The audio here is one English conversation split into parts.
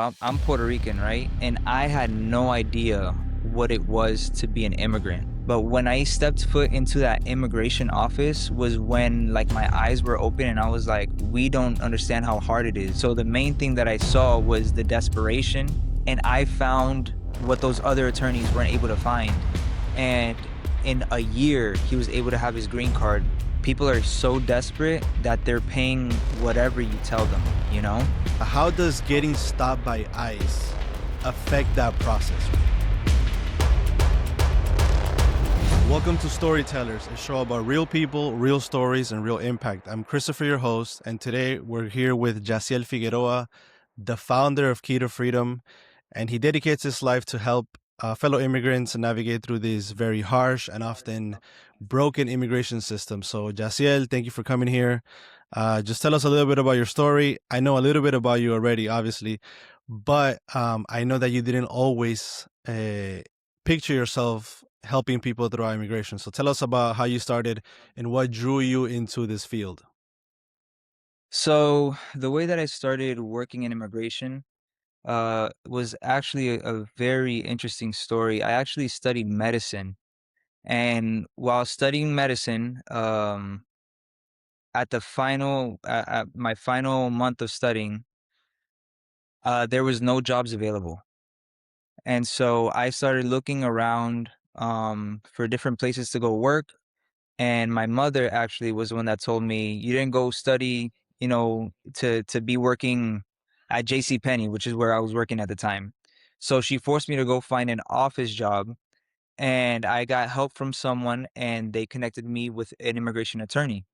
I'm Puerto Rican, right? And I had no idea what it was to be an immigrant. But when I stepped foot into that immigration office was when like my eyes were open and I was like, we don't understand how hard it is. So the main thing that I saw was the desperation, and I found what those other attorneys weren't able to find. And in a year, he was able to have his green card. People are so desperate that they're paying whatever you tell them, you know? How does getting stopped by ICE affect that process? Welcome to Storytellers, a show about real people, real stories, and real impact. I'm Christopher, your host, and today we're here with Jaciel Figueroa, the founder of Key to Freedom, and he dedicates his life to help fellow immigrants navigate through this very harsh and often broken immigration system. So, Jaciel, thank you for coming here. Just tell us a little bit about your story. I know a little bit about you already, obviously, but I know that you didn't always picture yourself helping people through immigration. So tell us about how you started and what drew you into this field. So the way that I started working in immigration was actually a very interesting story. I actually studied medicine, and while studying medicine, at my final month of studying, there was no jobs available, and so I started looking around for different places to go work. And my mother actually was the one that told me, "You didn't go study, to be working at J.C. Penney, which is where I was working at the time." So she forced me to go find an office job, and I got help from someone, and they connected me with an immigration attorney.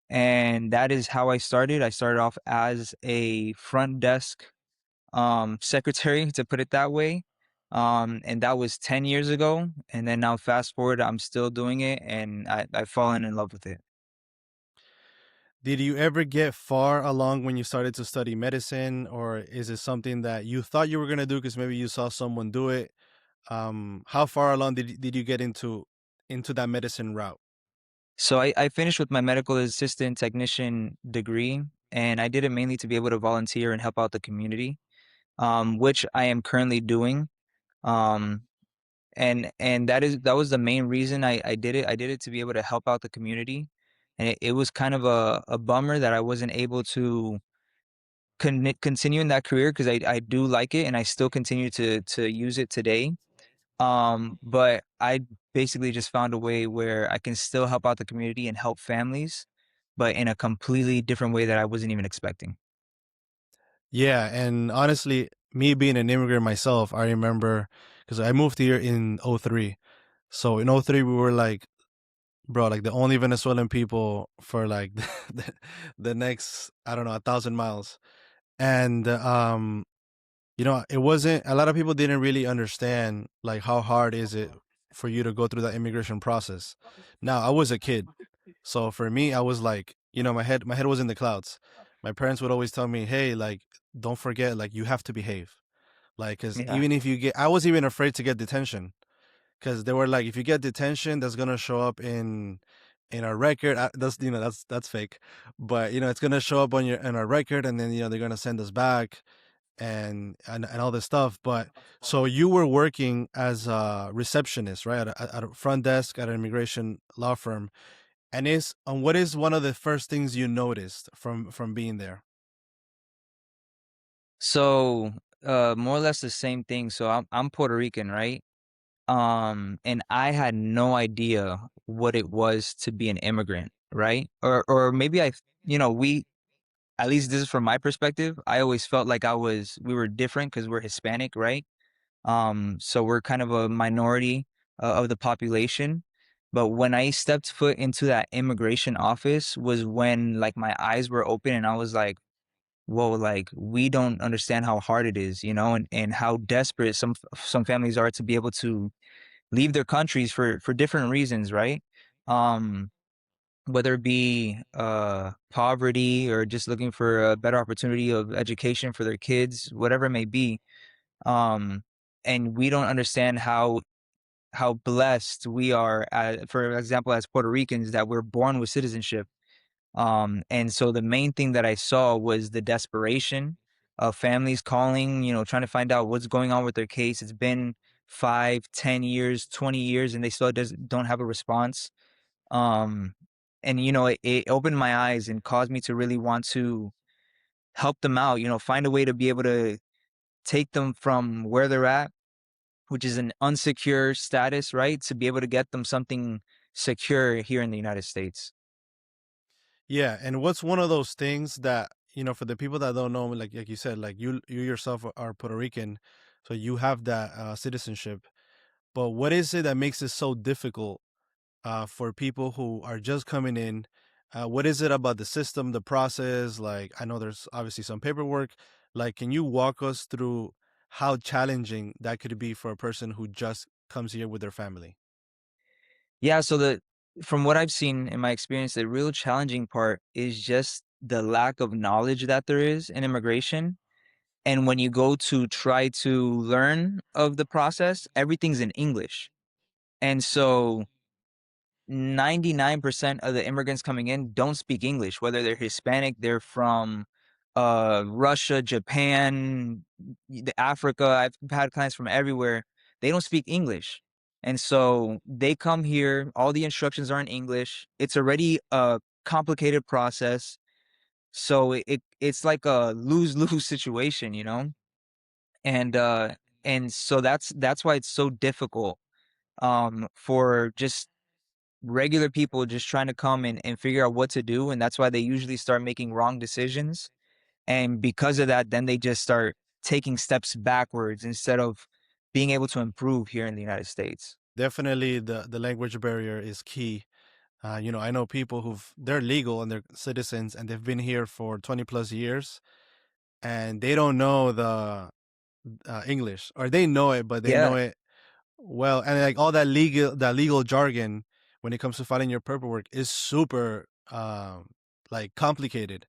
And that is how I started. I started off as a front desk secretary, to put it that way. And that was 10 years ago. And then now fast forward, I'm still doing it, and I've fallen in love with it. Did you ever get far along when you started to study medicine, or is it something that you thought you were going to do because maybe you saw someone do it? How far along did you get into that medicine route? So I finished with my medical assistant technician degree, and I did it mainly to be able to volunteer and help out the community, which I am currently doing. Um, and that was the main reason I did it. I did it to be able to help out the community. And it was kind of a bummer that I wasn't able to continue in that career, because I do like it and I still continue to use it today. But I basically just found a way where I can still help out the community and help families, but in a completely different way that I wasn't even expecting. Yeah, and honestly, me being an immigrant myself, I remember because I moved here in '03. So in '03, we were like, bro, like the only Venezuelan people for like the next, I don't know, 1,000 miles. And it wasn't, a lot of people didn't really understand like how hard is it for you to go through that immigration process. Now, I was a kid. So for me, I was like, my head was in the clouds. My parents would always tell me, "Hey, like don't forget, like you have to behave." Like cuz Yeah. even if you get, I was even afraid to get detention, because they were like, if you get detention, that's gonna show up in our record. That's fake, but it's gonna show up on your in our record, and then they're gonna send us back and all this stuff. But so you were working as a receptionist, right, at a front desk at an immigration law firm, and what is one of the first things you noticed from being there? So, more or less the same thing. So I'm Puerto Rican, right? And I had no idea what it was to be an immigrant, right? Or maybe we, at least this is from my perspective, I always felt like we were different because we're Hispanic, right? So we're kind of a minority of the population. But when I stepped foot into that immigration office was when like my eyes were open and I was like, whoa, like we don't understand how hard it is, and how desperate some families are to be able to leave their countries for different reasons, right? Um, whether it be poverty or just looking for a better opportunity of education for their kids, whatever it may be. Um, and we don't understand how blessed we are, for example, as Puerto Ricans, that we're born with citizenship. And so the main thing that I saw was the desperation families calling, trying to find out what's going on with their case. It's been 5, 10 years, 20 years, and they still don't have a response. Um, and it opened my eyes and caused me to really want to help them out. Find a way to be able to take them from where they're at, which is an unsecure status, right, to be able to get them something secure here in the United States. Yeah, and what's one of those things that, for the people that don't know, like you said, like you yourself are Puerto Rican, so you have that citizenship. But what is it that makes it so difficult for people who are just coming in? What is it about the system, the process? Like, I know there's obviously some paperwork. Like, can you walk us through how challenging that could be for a person who just comes here with their family? Yeah, so from what I've seen in my experience, the real challenging part is just the lack of knowledge that there is in immigration. And when you go to try to learn of the process, everything's in English. And so 99% of the immigrants coming in don't speak English, whether they're Hispanic, they're from Russia, Japan, Africa. I've had clients from everywhere. They don't speak English. And so they come here, all the instructions are in English. It's already a complicated process. So it's like a lose-lose situation. And and so that's why it's so difficult for just regular people just trying to come and figure out what to do, and that's why they usually start making wrong decisions, and because of that, then they just start taking steps backwards instead of being able to improve here in the United States. Definitely, the language barrier is key. I know people they're legal and they're citizens and they've been here for 20 plus years and they don't know the English, or they know it, but they Yeah, know it well. And like all that legal jargon when it comes to filing your paperwork is super like complicated.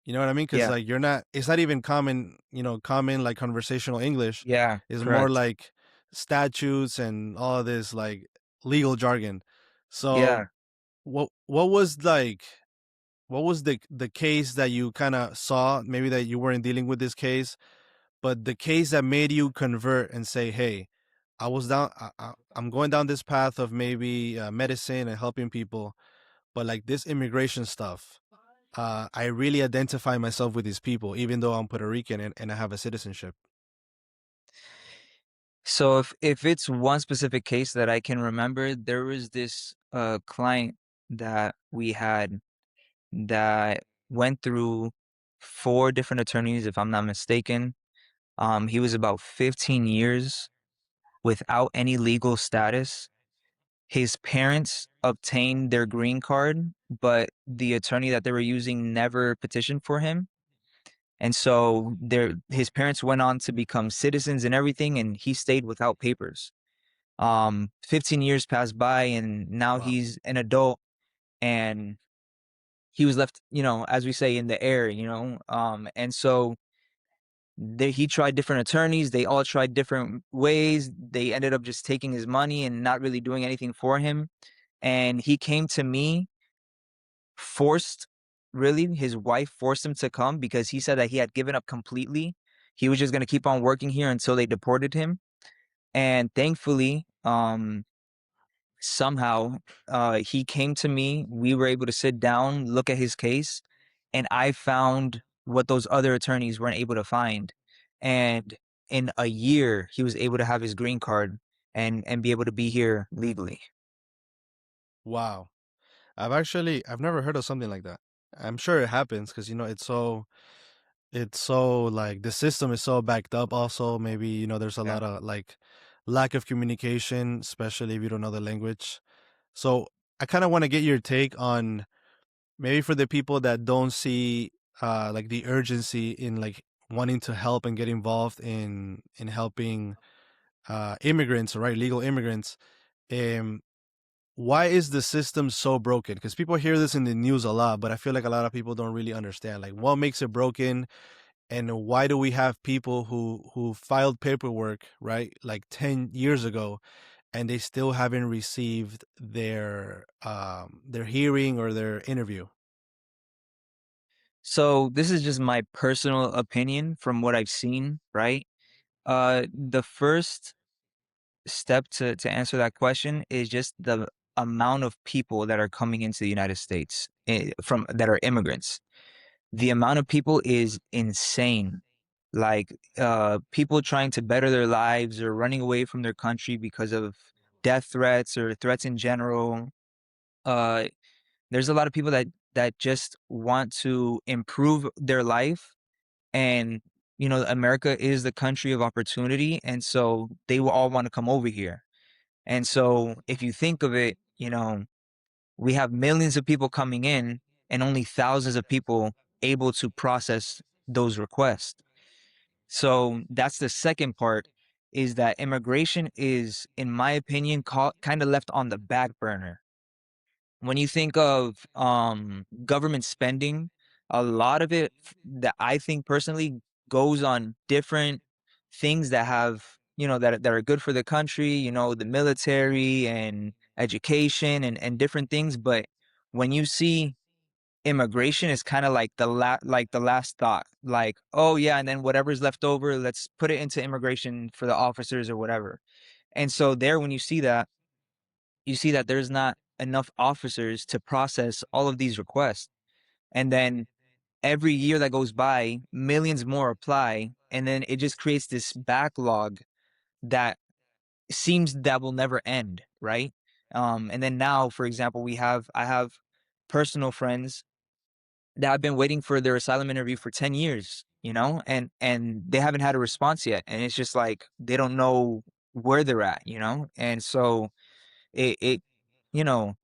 You know what I mean? Because yeah, like it's not even common like conversational English. yeah, Is more correct. like statutes and all of this like legal jargon. So Yeah. what was the case that you kind of saw? Maybe that you weren't dealing with this case, but the case that made you convert and say, "Hey, I'm going down this path of maybe medicine and helping people, but like this immigration stuff, I really identify myself with these people, even though I'm Puerto Rican and I have a citizenship." So if it's one specific case that I can remember, there was this client that we had that went through 4 different attorneys, if I'm not mistaken. He was about 15 years without any legal status. His parents obtained their green card, but the attorney that they were using never petitioned for him. And so his parents went on to become citizens and everything, and he stayed without papers. 15 years passed by, and now Wow. he's an adult, and he was left, as we say, in the air. And so he tried different attorneys. They all tried different ways. They ended up just taking his money and not really doing anything for him. And he came to me forced, really. His wife forced him to come because he said that he had given up completely. He was just going to keep on working here until they deported him. And thankfully, somehow, he came to me. We were able to sit down, look at his case, and I found what those other attorneys weren't able to find. And in a year, he was able to have his green card and be able to be here legally. Wow. I've never heard of something like that. I'm sure it happens because it's so like the system is so backed up. Also, maybe there's a Yeah. lot of like lack of communication, especially if you don't know the language. So I kind of want to get your take on, maybe for the people that don't see like the urgency in like wanting to help and get involved in helping immigrants, right? Legal immigrants. Um, why is the system so broken? Because people hear this in the news a lot, but I feel like a lot of people don't really understand like what makes it broken, and why do we have people who filed paperwork, right, like 10 years ago, and they still haven't received their hearing or their interview? So this is just my personal opinion from what I've seen, right? The first step to answer that question is just the amount of people that are coming into the United States from that are immigrants. The amount of people is insane. Like people trying to better their lives or running away from their country because of death threats or threats in general. Uh, there's a lot of people that just want to improve their life, and America is the country of opportunity, and so they will all want to come over here. And so if you think of it, we have millions of people coming in and only thousands of people able to process those requests. So that's the second part, is that immigration is, in my opinion, kind of left on the back burner. When you think of government spending, a lot of it that I think personally goes on different things that have, that are good for the country, the military and education and different things. But when you see immigration is kind of like the last thought, like, oh yeah, and then whatever's left over, let's put it into immigration for the officers or whatever. And so there, when you see that there's not enough officers to process all of these requests. And then every year that goes by, millions more apply. And then it just creates this backlog that seems that will never end, right? And then now, for example, I have personal friends that have been waiting for their asylum interview for 10 years, and they haven't had a response yet. And it's just like they don't know where they're at, And so it you know,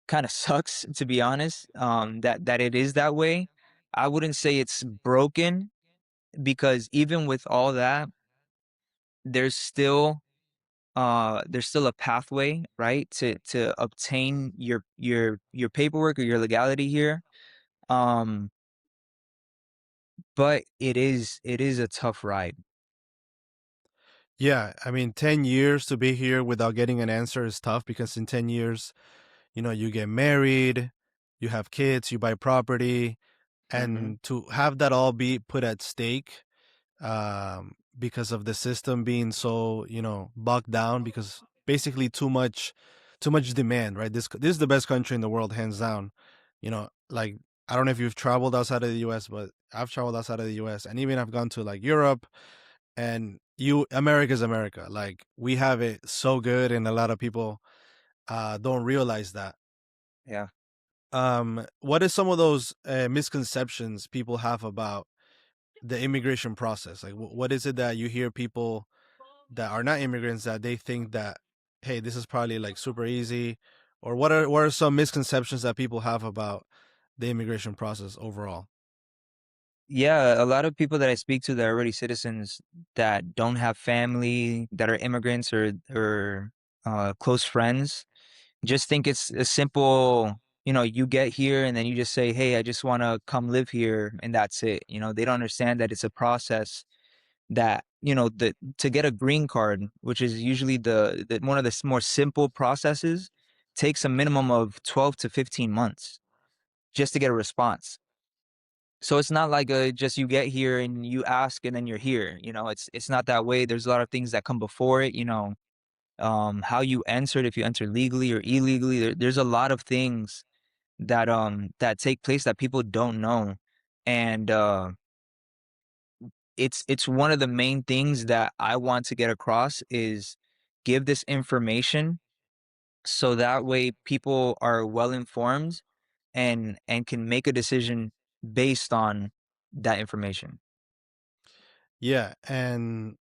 kind of sucks, to be honest, that it is that way. I wouldn't say it's broken, because even with all that, there's still there's still a pathway, right, to obtain your paperwork or your legality here. Um, but it is a tough ride. Yeah, I mean, 10 years to be here without getting an answer is tough because in 10 years, you get married, you have kids, you buy property, Hmm. and to have that all be put at stake because of the system being so, bogged down because basically too much demand, right? This is the best country in the world, hands down. Like I don't know if you've traveled outside of the US, but I've traveled outside of the US and even I've gone to like Europe, and America's America. Like we have it so good, and a lot of people don't realize that. Yeah. What is some of those misconceptions people have about the immigration process? Like what is it that you hear people that are not immigrants that they think that, hey, this is probably like super easy, or what are some misconceptions that people have about the immigration process overall? Yeah, a lot of people that I speak to that are already citizens, that don't have family, that are immigrants, or close friends, just think it's a simple, you get here and then you just say, hey, I just want to come live here, and that's it. They don't understand that it's a process, that, to get a green card, which is usually the one of the more simple processes, takes a minimum of 12 to 15 months just to get a response. So it's not like just you get here and you ask and then you're here. It's not that way. There's a lot of things that come before it. How you entered, if you enter legally or illegally. There's a lot of things that take place that people don't know, and it's one of the main things that I want to get across, is give this information so that way people are well informed and can make a decision based on that information. Yeah, and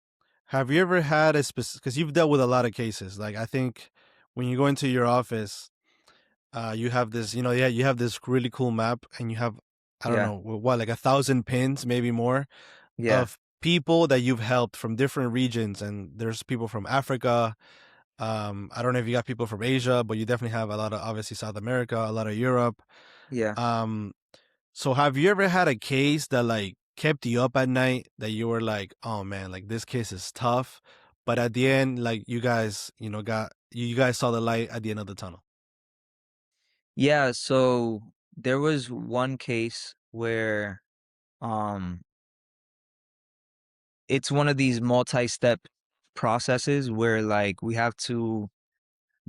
have you ever had a specific, because you've dealt with a lot of cases, like I think when you go into your office, you have this, yeah, you have this really cool map, and you have, I don't Yeah, know, what, like 1,000 pins, maybe more, yeah, of people that you've helped from different regions. And there's people from Africa. I don't know if you got people from Asia, but you definitely have a lot of, obviously, South America, a lot of Europe. yeah. Um, so have you ever had a case that like kept you up at night, that you were like, oh man, like this case is tough, but at the end, like you guys, you guys saw the light at the end of the tunnel? Yeah, so there was one case. where um it's one of these multi-step processes where like we have to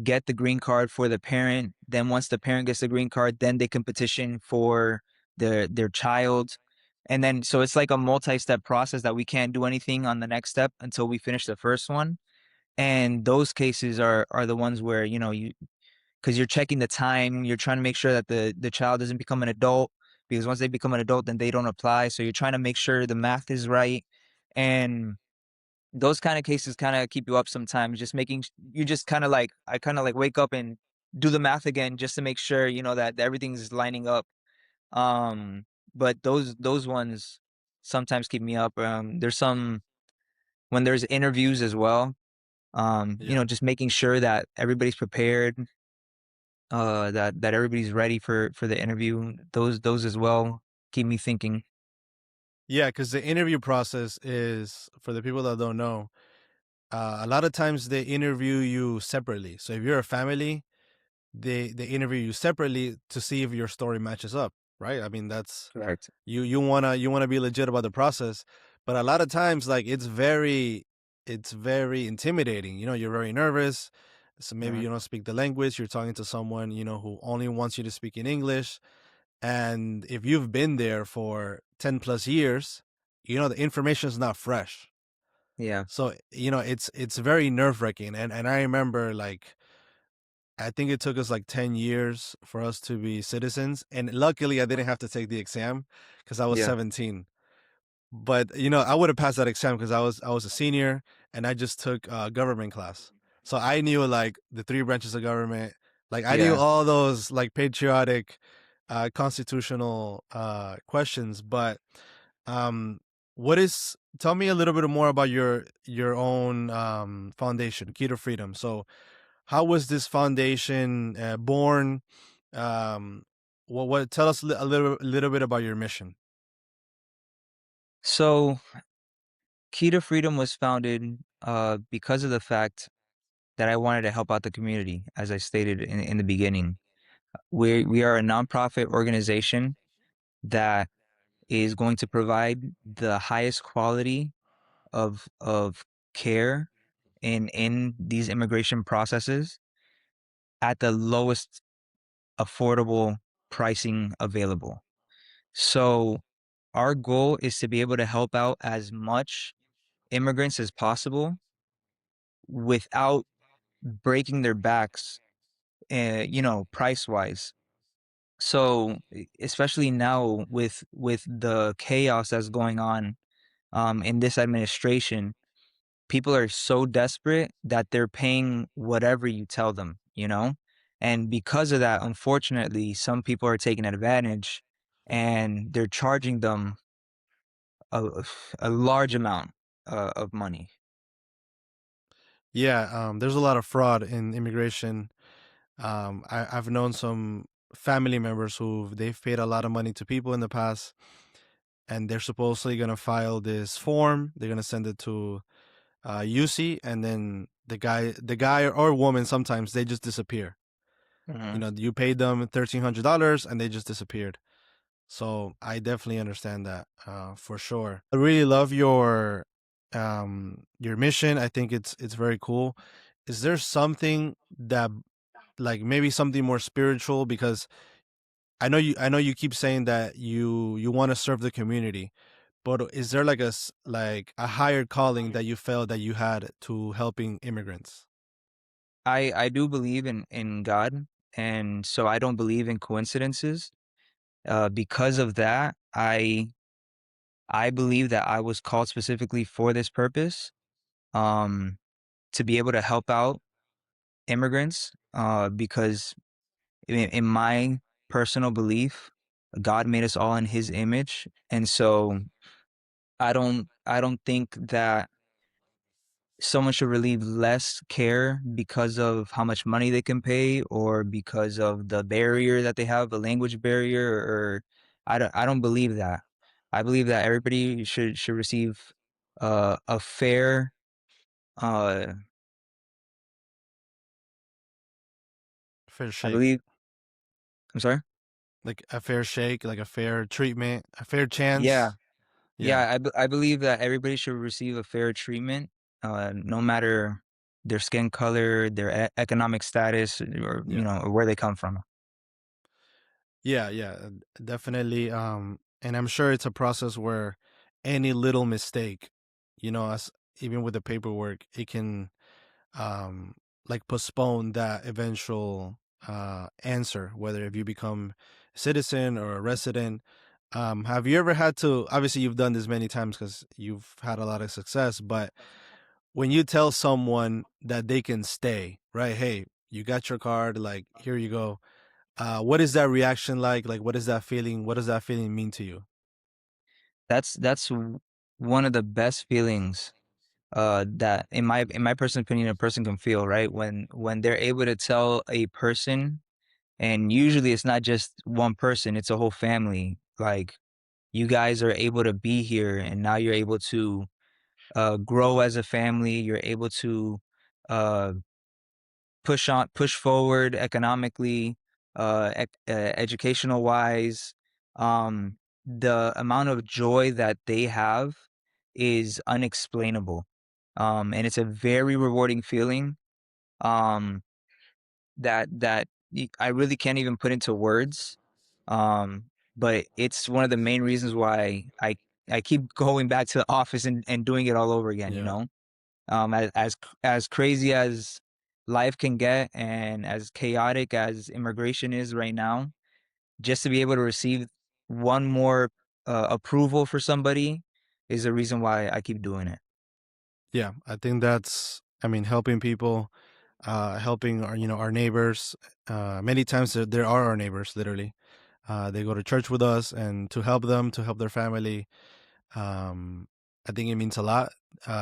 get the green card for the parent. Then once the parent gets the green card, then they can petition for their child. And then so it's like a multi-step process that we can't do anything on the next step until we finish the first one. And those cases are the ones where, you know, you because you're checking the time, you're trying to make sure that the child doesn't become an adult because once they become an adult, then they don't apply. So you're trying to make sure the math is right. And those kind of cases kind of keep you up sometimes, just making you just kind of like I kind of like wake up and do the math again just to make sure, you know, that everything's lining up. Um, but those ones sometimes keep me up. There's some when there's interviews as well. You Yeah. know, just making sure that everybody's prepared, that everybody's ready for the interview. Those as well keep me thinking. Yeah, because the interview process is, for the people that don't know, a lot of times they interview you separately. So if you're a family, they interview you separately to see if your story matches up, right? I mean, that's Correct. you wanna be legit about the process, but a lot of times, like, it's very intimidating. You're very nervous. So maybe Mhm. you don't speak the language. You're talking to someone who only wants you to speak in English. And if you've been there for 10 plus years, the information is not fresh. Yeah. So, it's very nerve-wracking. And I remember, like, I think it took us like 10 years for us to be citizens. And luckily I didn't have to take the exam because I was Yeah. 17. But I would have passed that exam because I was a senior, and I just took government class. So I knew like the three branches of government. Like I knew Yeah. all those like patriotic, constitutional questions. But um, what is? Tell me a little bit more about your own foundation, Key to Freedom. So how was this foundation born? Um, what? Tell us a little bit about your mission. So Key to Freedom was founded because of the fact that I wanted to help out the community, as I stated in the beginning. We are a nonprofit organization that is going to provide the highest quality of care in these immigration processes at the lowest affordable pricing available. So our goal is to be able to help out as much immigrants as possible without breaking their backs, you know, price wise. So especially now with the chaos that's going on in this administration, people are so desperate that they're paying whatever you tell them, you know? And because of that, unfortunately, some people are taking advantage and they're charging them a, a large amount of money. Yeah, there's a lot of fraud in immigration. I've known some family members who they've paid a lot of money to people in the past, and they're supposedly gonna file this form. They're gonna send it to UC, and then the guy or woman, sometimes they just disappear. Hmm. You paid them $1,300, and they just disappeared. So I definitely understand that for sure. I really love your mission. I think it's very cool. Is there something that, like, maybe something more spiritual? Because I know you keep saying that you want to serve the community, but is there like a higher calling that you felt that you had to helping immigrants? I do believe in God, and so I don't believe in coincidences. Because of that, I believe that I was called specifically for this purpose, um, to be able to help out immigrants. Because in my personal belief, God made us all in His image, and so I don't think that someone should relieve less care because of how much money they can pay or because of the barrier that they have, the language barrier, or I don't believe that. I believe that everybody should receive a fair uh Fair I shake. believe I'm sorry? like a fair shake, like a fair treatment, a fair Yeah. chance. Yeah, Yeah, I believe that everybody should receive a fair treatment, no matter their skin color, their economic status, or yeah, or where they come from. yeah, definitely. And I'm sure it's a process where any little mistake, as even with the paperwork, it can like postpone that eventual answer, whether if you become a citizen or a resident. Have you ever had to, obviously you've done this many times because you've had a lot of success, but when you tell someone that they can stay, right? Hey, you got your card, like here you go. What is that reaction like? Like, what is that feeling? What does that feeling mean to you? That's one of the best feelings that in my personal opinion a person can feel, right? When they're able to tell a person, and usually it's not just one person, it's a whole family. Like, you guys are able to be here, and now you're able to grow as a family. You're able to uh, push forward economically, educational wise. The amount of joy that they have is unexplainable, and it's a very rewarding feeling. Um, I really can't even put into words. Um, but it's one of the main reasons why I keep going back to the office and doing it all over again. Yeah. As crazy as life can get and as chaotic as immigration is right now, just to be able to receive one more approval for somebody is the reason why I keep doing it. Yeah, I think that's, I mean, helping people, helping our neighbors. Many times there are our neighbors, literally. They go to church with us, and to help them, to help their family, um, I think it means a lot.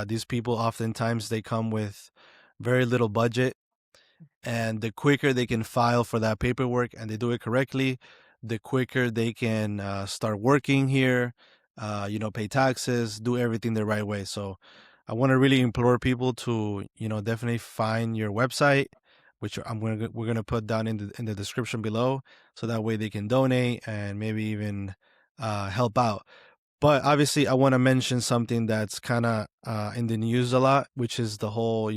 These people oftentimes they come with very little budget, and the quicker they can file for that paperwork and they do it correctly, the quicker they can start working here, pay taxes, do everything the right way. So I want to really implore people to, definitely find your website, which we're gonna put down in the description below, so that way they can donate and maybe even help out. But obviously, I want to mention something that's kind of in the news a lot, which is the whole,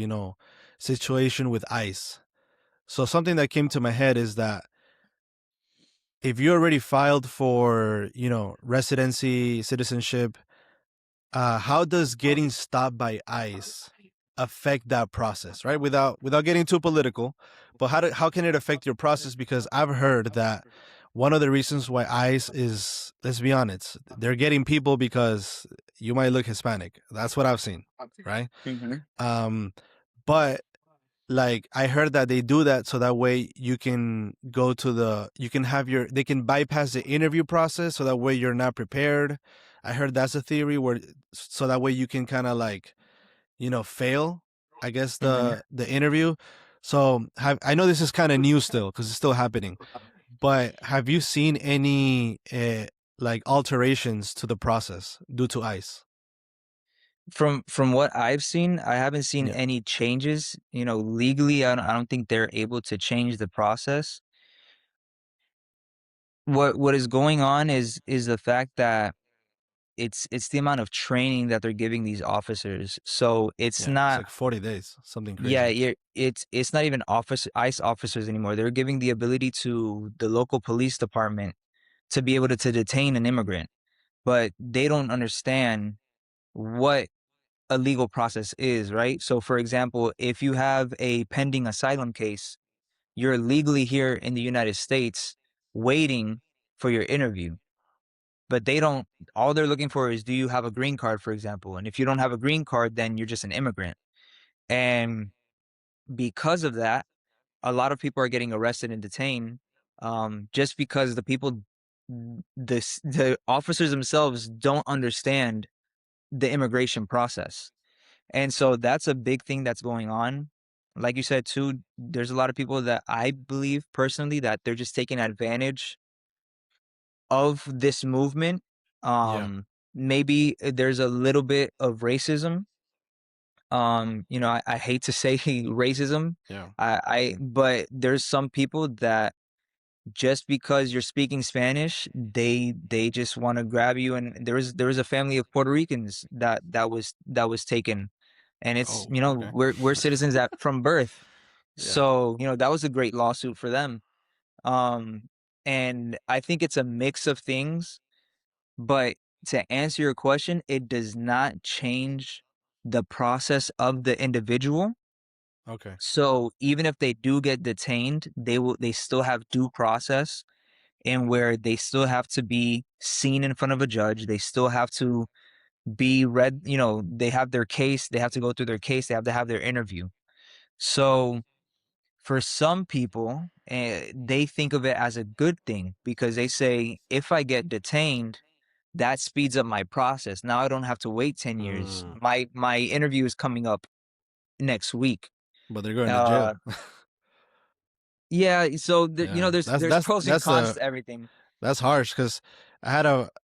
situation with ICE. So something that came to my head is that if you already filed for, residency, citizenship, how does getting stopped by ICE affect that process, right? Without getting too political, but how can it affect your process? Because I've heard that one of the reasons why ICE is, let's be honest, they're getting people because you might look Hispanic. That's what I've seen, right? Mhm. Um, but like I heard that they do that so that way you can you can have they can bypass the interview process so that way you're not prepared. I heard that's a theory where so that way you can kind of like, fail, I guess, Mhm. the interview. So I know this is kind of new still because it's still happening, but have you seen any like alterations to the process due to ICE? From what I've seen, I haven't seen Yeah, any changes. Legally, I don't think they're able to change the process. What is going on is the fact that it's the amount of training that they're giving these officers. So it's yeah, it's not, like 40 days, something yeah, crazy. it's not even ICE officers anymore. They're giving the ability to the local police department to be able to detain an immigrant, but they don't understand what a legal process is, right? So for example, if you have a pending asylum case, you're legally here in the United States waiting for your interview. But they don't, all they're looking for is, do you have a green card, for example? And if you don't have a green card, then you're just an immigrant. And because of that, a lot of people are getting arrested and detained, just because the officers themselves don't understand the immigration process. And so that's a big thing that's going on. Like you said too, there's a lot of people that I believe personally that they're just taking advantage of this movement. Yeah, Maybe there's a little bit of racism. I hate to say racism. yeah, But there's some people that just because you're speaking Spanish, they just want to grab you. And there was a family of Puerto Ricans that was taken, and it's, Oh, okay. we're citizens at from birth, Yeah. so that was a great lawsuit for them. Um, and I think it's a mix of things, but to answer your question, it does not change the process of the individual. Okay. So even if they do get detained, they still have due process, and where they still have to be seen in front of a judge. They still have to be read, they have their case, they have to go through their case, they have to have their interview. So for some people, they think of it as a good thing because they say, if I get detained, that speeds up my process. Now I don't have to wait 10 years. Mm. My interview is coming up next week. But they're going to Uh jail. yeah, so Yeah. there's pros and cons to everything. That's harsh because I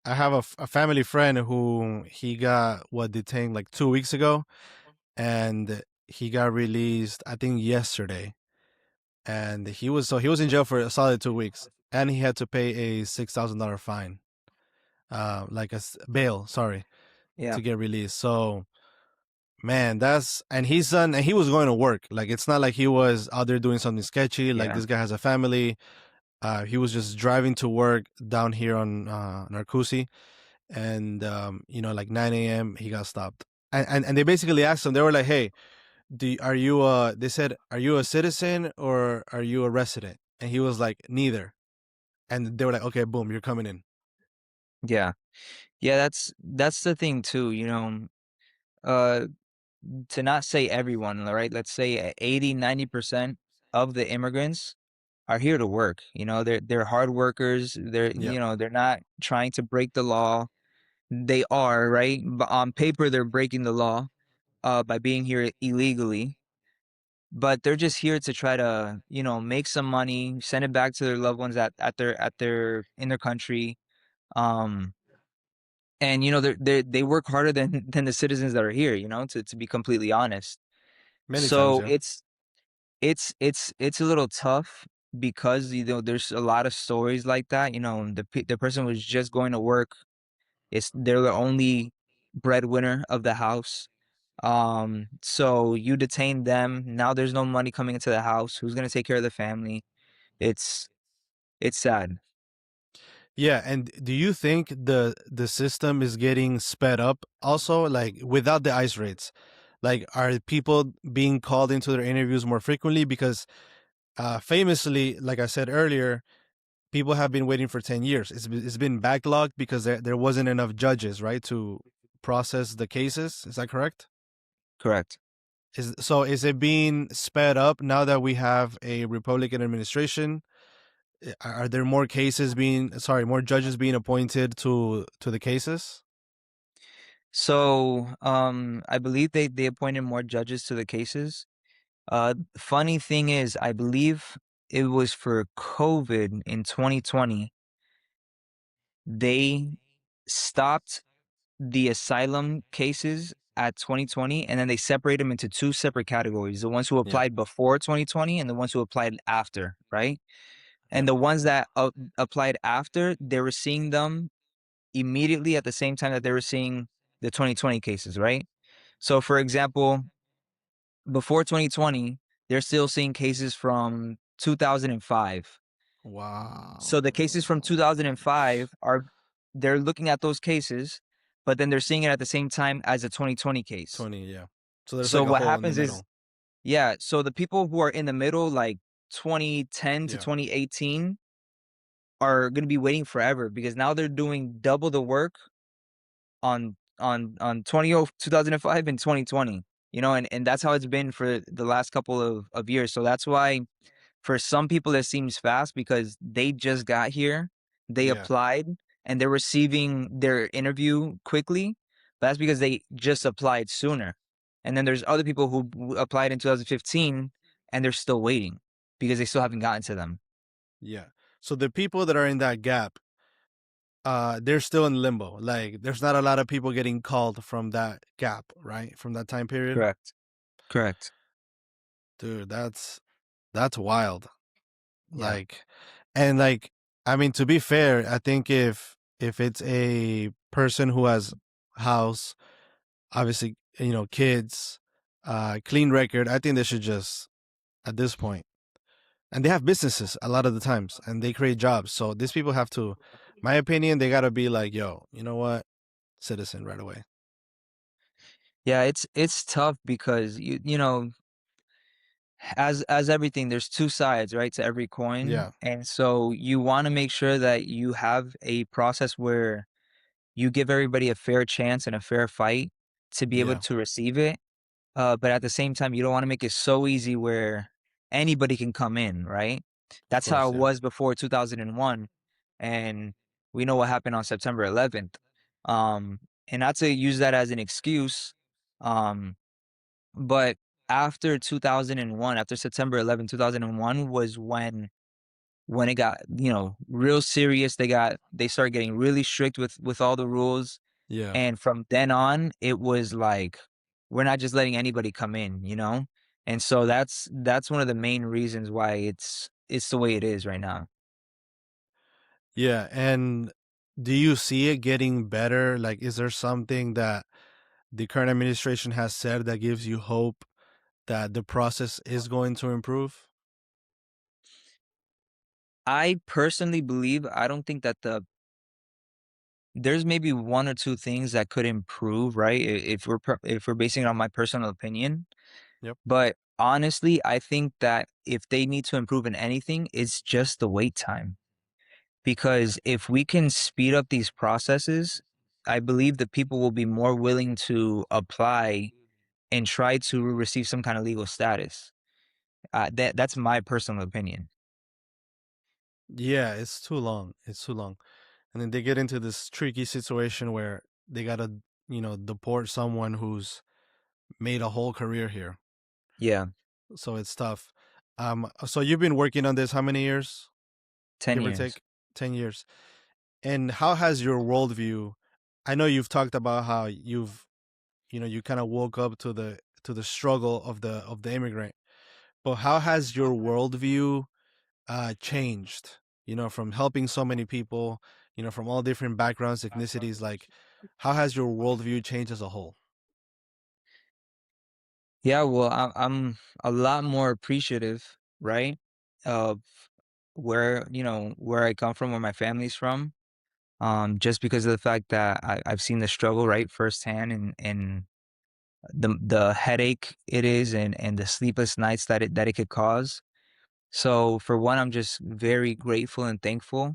have a family friend who he got what detained like 2 weeks ago, and he got released I think yesterday, and he was in jail for a solid 2 weeks, and he had to pay a $6,000 fine, like bail, sorry, Yeah, to get released. So man, that's and he's done, and he was going to work. Like it's not like he was out there doing something sketchy. Like yeah, this guy has a family. He was just driving to work down here on Narcoosee, and like 9 a.m. he got stopped, and they basically asked him. They were like, "Hey, are you they said, are you a citizen or are you a resident?" And he was like, "Neither." And they were like, "Okay, boom, you're coming in." yeah. Yeah, that's the thing too, uh to not say everyone, right? Let's say 80, 90% of the immigrants are here to work. They're hard workers. Yeah, They're not trying to break the law. They are, right? But on paper they're breaking the law by being here illegally. But they're just here to try to, make some money, send it back to their loved ones at their in their country. Um and they work harder than than the citizens that are here, to be completely honest. many times, So yeah. it's a little tough because there's a lot of stories like that. The person was just going to work. They're the only breadwinner of the house. So you detain them. Now there's no money coming into the house. Who's gonna take care of the family? It's it's sad. Yeah, and do you think the system is getting sped up also, like without the ICE raids? Like, are people being called into their interviews more frequently? Because famously, like I said earlier, people have been waiting for 10 years. It's been backlogged because there wasn't enough judges, right, to process the cases. Is that correct? Correct. Is it being sped up now that we have a Republican administration? Are there more cases being, sorry, more judges being appointed to the cases? I believe they appointed more judges to the cases. Funny thing is, I believe it was for COVID in 2020. They stopped the asylum cases at 2020, and then they separate them into two separate categories: the ones who Yeah, applied before 2020 and the ones who applied after, right? yeah. And the ones that applied after, they were seeing them immediately at the same time that they were seeing the 2020 cases, right? So, for example, before 2020, they're still seeing cases from 2005. Wow. So the cases from 2005 they're looking at those cases, but then they're seeing it at the same time as a 2020 case. 20, yeah. So there's So like a what hole in the happens is, middle. yeah, so the people who are in the middle, like 2010 to Yeah. 2018, are going to be waiting forever because now they're doing double the work on 2005 and 2020. And that's how it's been for the last couple of years. So that's why for some people it seems fast because they just got here, they Yeah. applied, and they're receiving their interview quickly. But that's because they just applied sooner. And then there's other people who applied in 2015 and they're still waiting because they still haven't gotten to them. Yeah. So the people that are in that gap, they're still in limbo. Like there's not a lot of people getting called from that gap, right? From that time period. Correct. Correct. Dude, that's wild. Yeah. Like, And like, I mean, to be fair, I think if it's a person who has house, obviously, kids, clean record, I think they should just at this point, and they have businesses a lot of the times, and they create jobs. So these people have to, my opinion, they gotta be like, yo, you know what, citizen right away. Yeah, it's tough because as everything, there's two sides, right, to every coin. Yeah, And so you want to make sure that you have a process where you give everybody a fair chance and a fair fight to be able yeah, to receive it. But at the same time, you don't want to make it so easy where anybody can come in, right? of That's how course, it yeah, was before 2001, and we know what happened on September 11th. Um, and not to use that as an excuse, um, but after 2001, after September 11th, 2001 was when it got, real serious. They started getting really strict with all the rules, yeah. and from then on, it was like, we're not just letting anybody come in, you know? And so that's one of the main reasons why it's the way it is right now. Yeah, and do you see it getting better? Like, is there something that the current administration has said that gives you hope that the process is going to improve? I personally believe I don't think that there's maybe one or two things that could improve, right? If we're basing it on my personal opinion, Yep. but honestly, I think that if they need to improve in anything, it's just the wait time. Because if we can speed up these processes, I believe that people will be more willing to apply and try to receive some kind of legal status. That's my personal opinion. Yeah, it's too long. It's too long. And then they get into this tricky situation where they gotta, deport someone who's made a whole career here. Yeah, So it's tough. So you've been working on this how many years? 10 Give or years. take? 10 years. And how has your worldview? I know you've talked about how you kind of woke up to the struggle of the immigrant. But how has your worldview changed? From helping so many people, from all different backgrounds, ethnicities. Like, how has your worldview changed as a whole? Yeah, well, I'm a lot more appreciative, right? Of where I come from, where my family's from. Just because of the fact that I've seen the struggle, right, firsthand, and the headache it is, and the sleepless nights that it could cause. So for one, I'm just very grateful and thankful.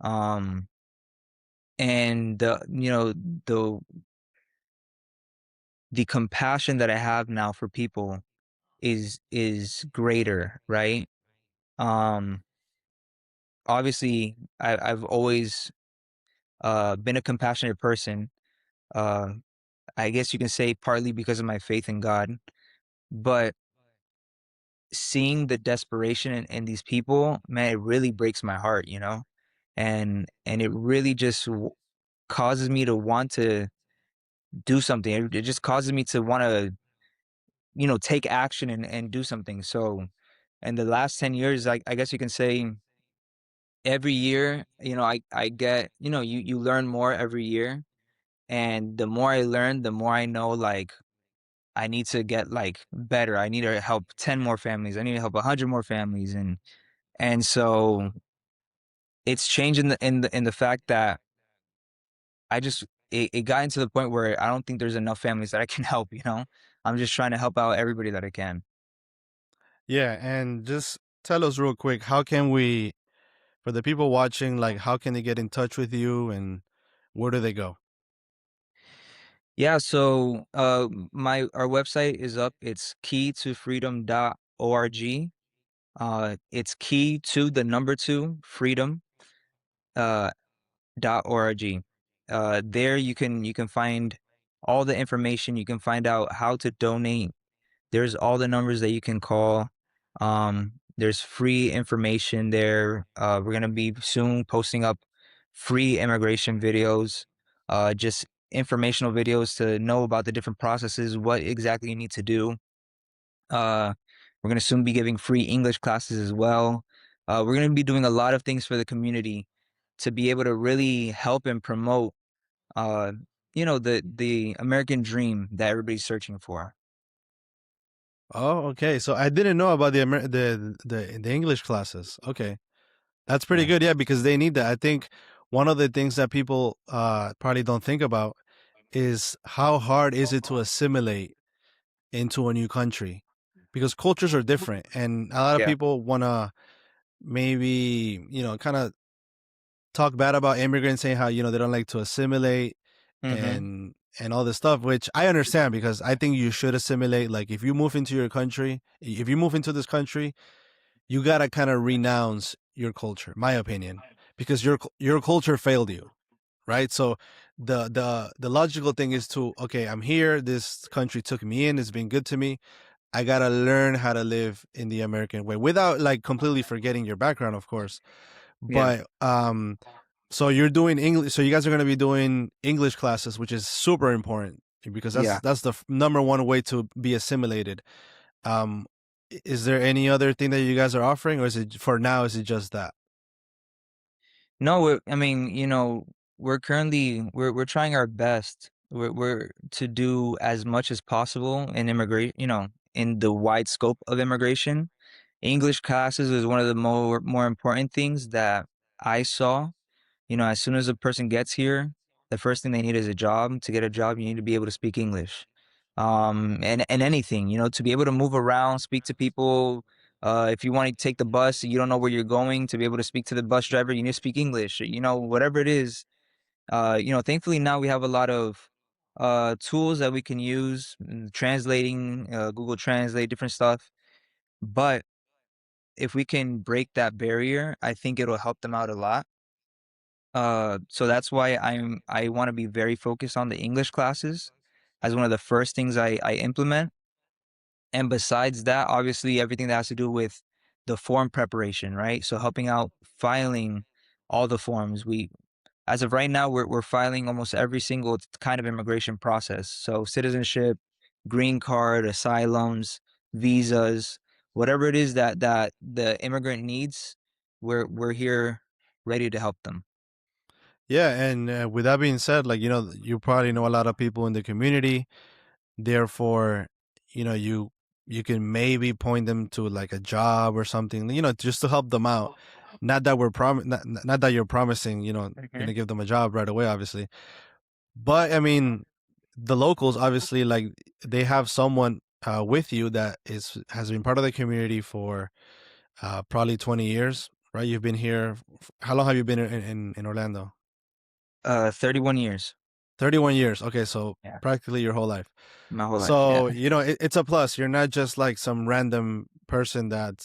Um, and the the compassion that I have now for people is greater, right? Um, Obviously, I've always been a compassionate person. Uh, I guess you can say partly because of my faith in God, but seeing the desperation in these people, man, it really breaks my heart, and it really just causes me to want to do something. It just causes me to want to, take action and do something. So, in the last 10 years, I guess you can say every year, I get, you learn more every year, and the more I learn, the more I know, like, I need to get like better. I need to help 10 more families. I need to help 100 more families, and so it's changing in the fact that it got into the point where I don't think there's enough families that I can help, I'm just trying to help out everybody that I can. Yeah, and just tell us real quick, how can we, for the people watching, like, how can they get in touch with you and where do they go? Yeah, so my our website is up. It's key2freedom.org. It's key to the number two freedom uh .org. There you can find all the information. You can find out how to donate. There's all the numbers that you can call. There's free information there. We're gonna be soon posting up free immigration videos, just informational videos to know about the different processes, what exactly you need to do. Uh, we're gonna soon be giving free English classes as well. We're going to be doing a lot of things for the community to be able to really help and promote, uh, the American dream that everybody's searching for. Oh, okay. So I didn't know about the English classes. Okay. That's pretty Yeah. good. Yeah, because they need that. I think one of the things that people probably don't think about is how hard is it to assimilate into a new country, because cultures are different and a lot of Yeah. people want to maybe, kind of talk bad about immigrants, saying how, they don't like to assimilate Hmm. and all this stuff, which I understand because I think you should assimilate. Like if you move into your country, if you move into this country, you got to kind of renounce your culture, my opinion, because your culture failed you, right? So the logical thing is to, okay, I'm here, this country took me in, it's been good to me, I got to learn how to live in the American way without like completely forgetting your background, of course. Yeah. But so you're doing English. So you guys are going to be doing English classes, which is super important because Yeah. that's the number one way to be assimilated. Um, is there any other thing that you guys are offering, or is it for now? Is it just that? No, I mean, we're trying our best. We're to do as much as possible in immigration, in the wide scope of immigration. English classes is one of the more important things that I saw. As soon as a person gets here, the first thing they need is a job. To get a job, you need to be able to speak English. And anything, to be able to move around, speak to people. If you want to take the bus, you don't know where you're going, to be able to speak to the bus driver, you need to speak English. Whatever it is. Thankfully now we have a lot of tools that we can use, translating, Google Translate, different stuff. But if we can break that barrier, I think it'll help them out a lot. So that's why I want to be very focused on the English classes as one of the first things I implement. And besides that, obviously everything that has to do with the form preparation, right? So helping out filing all the forms. As of right now, we're filing almost every single kind of immigration process. So citizenship, green card, asylums, visas, whatever it is that the immigrant needs, we're here ready to help them. Yeah, and with that being said, like you probably know a lot of people in the community. Therefore, you can maybe point them to like a job or something, just to help them out. Not that not that you're promising, gonna give them a job right away, obviously. But I mean, the locals obviously like they have someone with you that is has been part of the community for probably 20 years, right? You've been here. How long have you been in Orlando? 31 years. 31 years. Okay, so Yeah, practically your whole life. my whole life. Yeah. So, it's a plus. You're not just like some random person that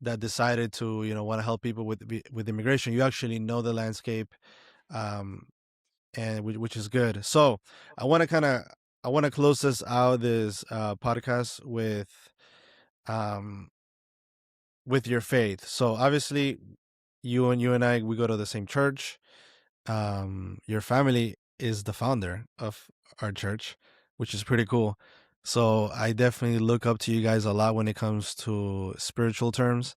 decided to, want to help people with immigration. You actually know the landscape, um, and which is good. So, I want to kind of I want to close this podcast um with your faith. So, obviously, you and I, we go to the same church. Your family is the founder of our church, which is pretty cool. So I definitely look up to you guys a lot when it comes to spiritual terms.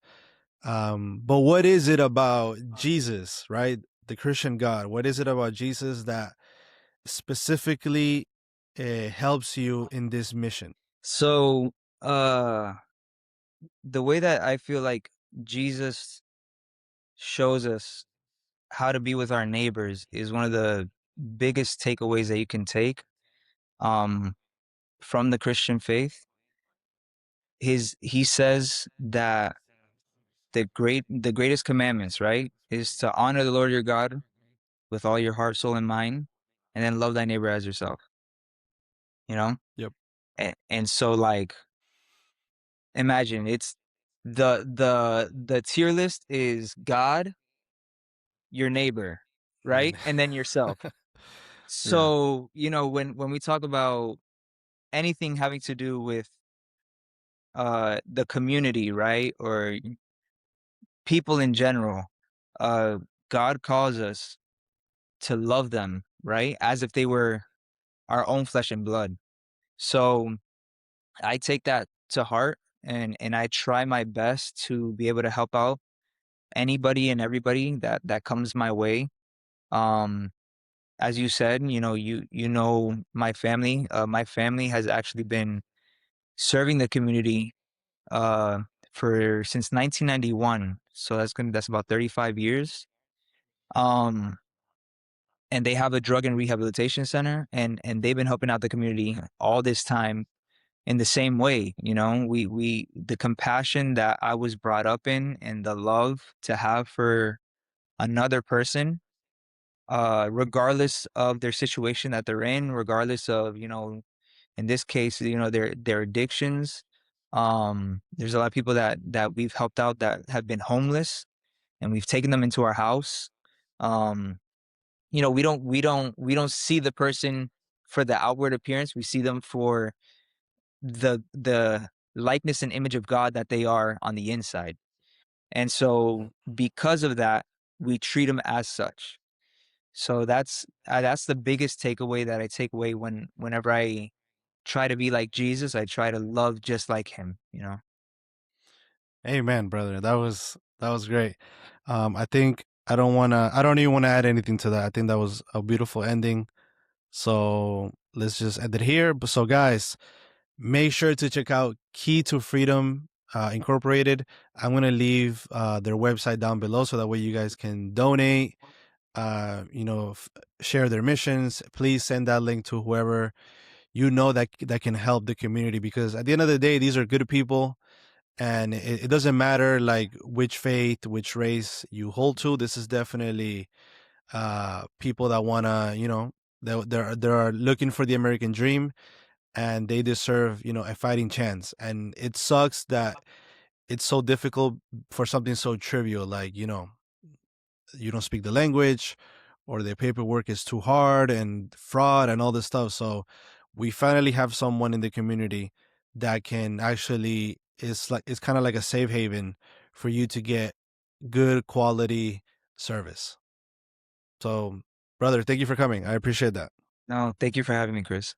But what is it about Jesus, right? The Christian God. What is it about Jesus that specifically helps you in this mission? So, uh, the way that I feel like Jesus shows us how to be with our neighbors is one of the biggest takeaways that you can take, um, from the Christian faith. He says that the greatest commandments, right, is to honor the Lord your God with all your heart, soul, and mind, and then love thy neighbor as yourself. You know, Yep. and so like imagine it's the tier list is God, your neighbor, And right? And then yourself. yeah. So, when we talk about anything having to do with the community, right? Or people in general, uh God calls us to love them, right? As if they were our own flesh and blood. So, I take that to heart and I try my best to be able to help out anybody and everybody that comes my way. Um, as you said, you know my family. My family has actually been serving the community uh for since 1991. So that's about 35 years. Um, and they have a drug and rehabilitation center, and they've been helping out the community all this time in the same way. We the compassion that I was brought up in and the love to have for another person, regardless of their situation that they're in, regardless of, in this case, their addictions. There's a lot of people that we've helped out that have been homeless, and we've taken them into our house. Um, we don't see the person for the outward appearance. We see them for the likeness and image of God that they are on the inside. And so because of that, we treat them as such. So that's the biggest takeaway that I take away whenever I try to be like Jesus. I try to love just like him. Amen, brother. That was great. I think I don't even want to add anything to that. I think that was a beautiful ending. So let's just end it here. So guys, make sure to check out Key to Freedom Incorporated. I'm gonna leave their website down below so that way you guys can donate. Share their missions. Please send that link to whoever you know that can help the community, because at the end of the day, these are good people, and it doesn't matter like which faith, which race you hold to. This is definitely people that wanna, they're looking for the American dream, and they deserve, a fighting chance. And it sucks that it's so difficult for something so trivial, like, you don't speak the language, or the paperwork is too hard and fraud and all this stuff. So we finally have someone in the community that can actually, it's kind of like a safe haven for you to get good quality service. So, brother, thank you for coming. I appreciate that. No, thank you for having me, Chris.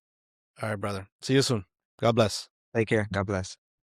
All right, brother. See you soon. God bless. Take care. God bless.